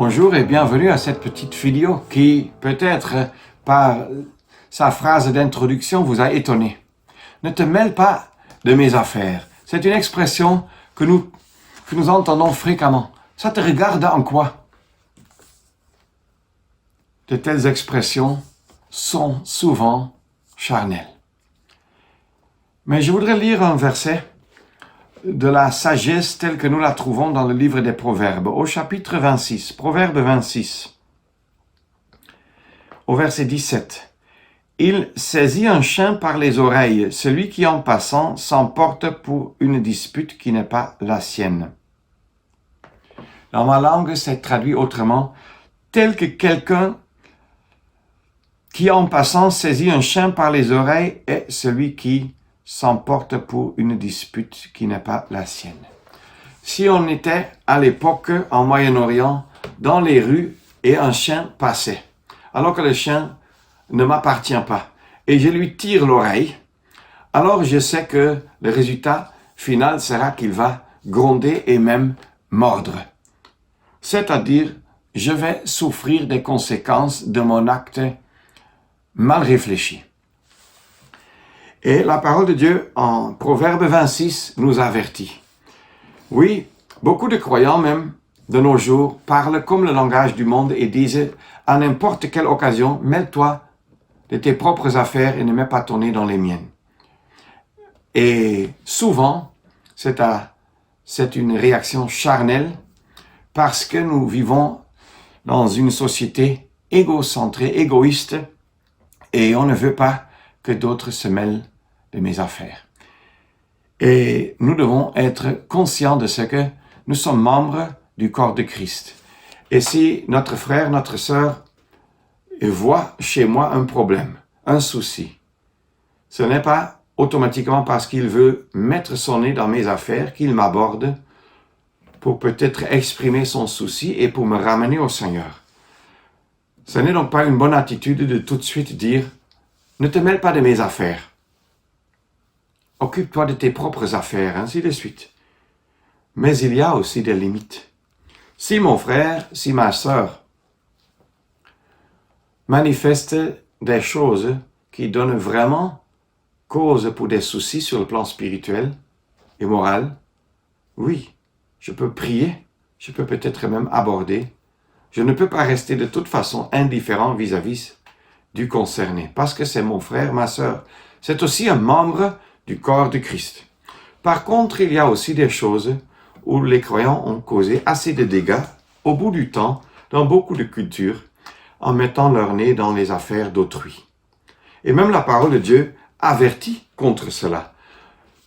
Bonjour et bienvenue à cette petite vidéo qui, peut-être par sa phrase d'introduction, vous a étonné. Ne te mêle pas de mes affaires. C'est une expression que nous entendons fréquemment. Ça te regarde en quoi? De telles expressions sont souvent charnelles. Mais je voudrais lire un verset de la sagesse telle que nous la trouvons dans le livre des Proverbes, au chapitre 26, Proverbe 26, au verset 17. « Il saisit un chien par les oreilles, celui qui en passant s'emporte pour une dispute qui n'est pas la sienne. » Dans ma langue, c'est traduit autrement, tel que quelqu'un qui en passant saisit un chien par les oreilles est celui qui s'emporte pour une dispute qui n'est pas la sienne. Si on était à l'époque en Moyen-Orient dans les rues et un chien passait, alors que le chien ne m'appartient pas, et je lui tire l'oreille, alors je sais que le résultat final sera qu'il va gronder et même mordre. C'est-à-dire, je vais souffrir des conséquences de mon acte mal réfléchi. Et la parole de Dieu en Proverbe 26 nous avertit. Oui, beaucoup de croyants même de nos jours parlent comme le langage du monde et disent à n'importe quelle occasion, mêle-toi de tes propres affaires et ne mets pas ton nez dans les miennes. Et souvent, c'est une réaction charnelle parce que nous vivons dans une société égocentrée, égoïste, et on ne veut pas que d'autres se mêlent de mes affaires. Et nous devons être conscients de ce que nous sommes membres du corps de Christ. Et si notre frère, notre sœur voit chez moi un problème, un souci, ce n'est pas automatiquement parce qu'il veut mettre son nez dans mes affaires qu'il m'aborde pour peut-être exprimer son souci et pour me ramener au Seigneur. Ce n'est donc pas une bonne attitude de tout de suite dire « Ne te mêle pas de mes affaires. Occupe-toi de tes propres affaires, ainsi de suite. » Mais il y a aussi des limites. Si mon frère, si ma sœur manifeste des choses qui donnent vraiment cause pour des soucis sur le plan spirituel et moral, oui, je peux prier, je peux peut-être même aborder. Je ne peux pas rester de toute façon indifférent vis-à-vis du concerné, parce que c'est mon frère, ma sœur. C'est aussi un membre du corps de Christ. Par contre, il y a aussi des choses où les croyants ont causé assez de dégâts au bout du temps dans beaucoup de cultures en mettant leur nez dans les affaires d'autrui. Et même la parole de Dieu avertit contre cela.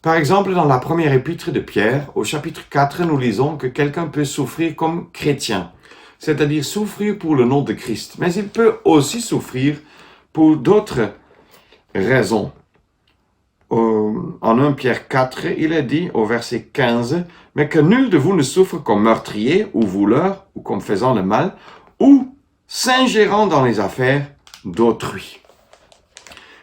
Par exemple, dans la première épître de Pierre, au chapitre 4, nous lisons que quelqu'un peut souffrir comme chrétien, c'est-à-dire souffrir pour le nom de Christ, mais il peut aussi souffrir pour d'autres raisons. En 1 Pierre 4, il est dit au verset 15, « Mais que nul de vous ne souffre comme meurtrier ou voleur ou comme faisant le mal ou s'ingérant dans les affaires d'autrui. »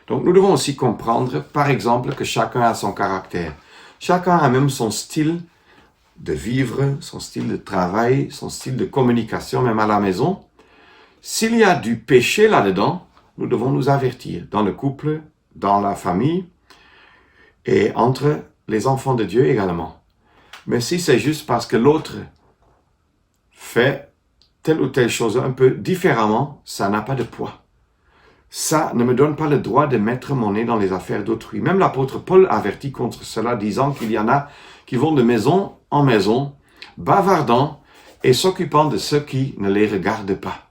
Donc nous devons aussi comprendre, par exemple, que chacun a son caractère. Chacun a même son style de vivre, son style de travail, son style de communication, même à la maison. S'il y a du péché là-dedans, nous devons nous avertir, dans le couple, dans la famille, et entre les enfants de Dieu également. Mais si c'est juste parce que l'autre fait telle ou telle chose un peu différemment, ça n'a pas de poids. Ça ne me donne pas le droit de mettre mon nez dans les affaires d'autrui. Même l'apôtre Paul avertit contre cela, disant qu'il y en a qui vont de maison en maison, bavardant et s'occupant de ceux qui ne les regardent pas,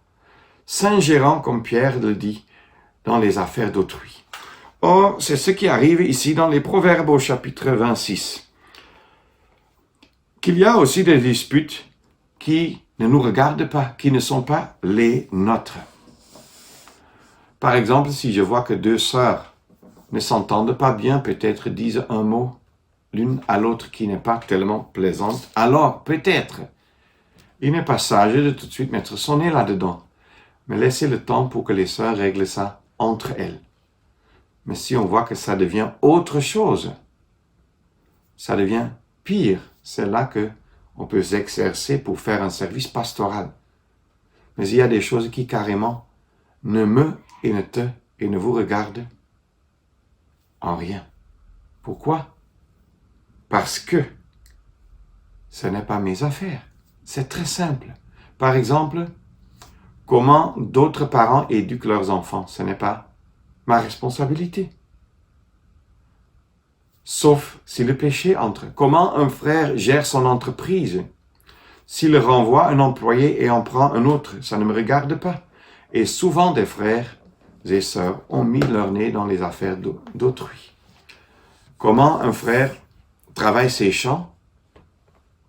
s'ingérant, comme Pierre le dit, dans les affaires d'autrui. Or, c'est ce qui arrive ici dans les Proverbes au chapitre 26. Qu'il y a aussi des disputes qui ne nous regardent pas, qui ne sont pas les nôtres. Par exemple, si je vois que deux sœurs ne s'entendent pas bien, peut-être disent un mot l'une à l'autre qui n'est pas tellement plaisante, alors peut-être il n'est pas sage de tout de suite mettre son nez là-dedans, mais laisser le temps pour que les sœurs règlent ça entre elles. Mais si on voit que ça devient autre chose, ça devient pire, c'est là que on peut s'exercer pour faire un service pastoral. Mais il y a des choses qui carrément ne me et ne te et ne vous regardent en rien. Pourquoi? Parce que ce n'est pas mes affaires. C'est très simple. Par exemple, comment d'autres parents éduquent leurs enfants, ce n'est pas ma responsabilité. Sauf si le péché entre. Comment un frère gère son entreprise? S'il renvoie un employé et en prend un autre, ça ne me regarde pas. Et souvent des frères et sœurs ont mis leur nez dans les affaires d'autrui. Comment un frère travaille ses champs?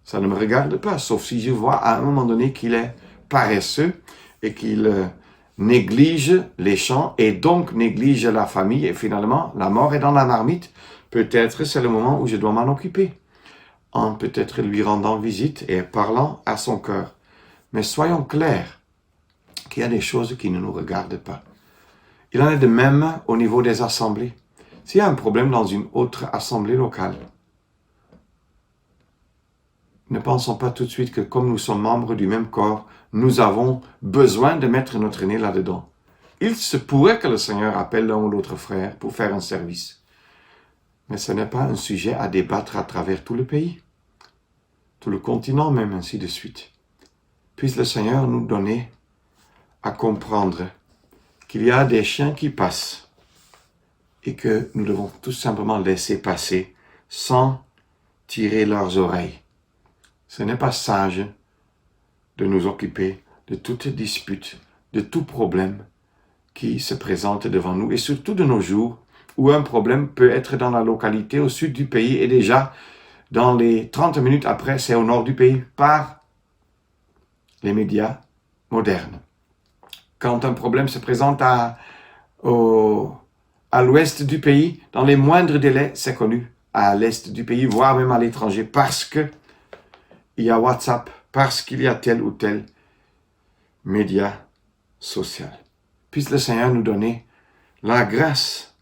Ça ne me regarde pas, sauf si je vois à un moment donné qu'il est paresseux et qu'il néglige les champs et donc néglige la famille et finalement la mort est dans la marmite. Peut-être c'est le moment où je dois m'en occuper, en peut-être lui rendant visite et parlant à son cœur. Mais soyons clairs qu'il y a des choses qui ne nous regardent pas. Il en est de même au niveau des assemblées. S'il y a un problème dans une autre assemblée locale, ne pensons pas tout de suite que comme nous sommes membres du même corps, nous avons besoin de mettre notre nez là-dedans. Il se pourrait que le Seigneur appelle l'un ou l'autre frère pour faire un service. Mais ce n'est pas un sujet à débattre à travers tout le pays, tout le continent même, ainsi de suite. Puisse le Seigneur nous donner à comprendre qu'il y a des chiens qui passent et que nous devons tout simplement laisser passer sans tirer leurs oreilles. Ce n'est pas sage de nous occuper de toute dispute, de tout problème qui se présente devant nous, et surtout de nos jours où un problème peut être dans la localité au sud du pays et déjà dans les 30 minutes après, c'est au nord du pays par les médias modernes. Quand un problème se présente à l'ouest du pays, dans les moindres délais, c'est connu à l'est du pays, voire même à l'étranger, parce que il y a WhatsApp, parce qu'il y a tel ou tel média social. Puisse le Seigneur nous donner la grâce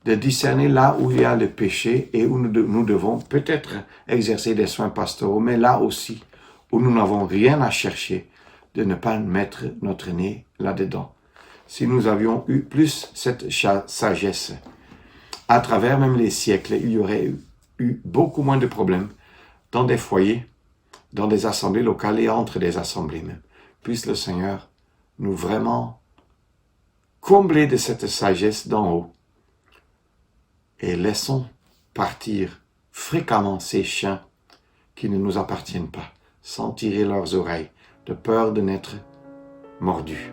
de discerner là où il y a le péché et où nous devons peut-être exercer des soins pastoraux, mais là aussi où nous n'avons rien à chercher, de ne pas mettre notre nez là-dedans. Si nous avions eu plus cette sagesse, à travers même les siècles, il y aurait eu beaucoup moins de problèmes dans des foyers, dans des assemblées locales et entre des assemblées même. Puisse le Seigneur nous vraiment combler de cette sagesse d'en haut et laissons partir fréquemment ces chiens qui ne nous appartiennent pas, sans tirer leurs oreilles, de peur de n'être mordus.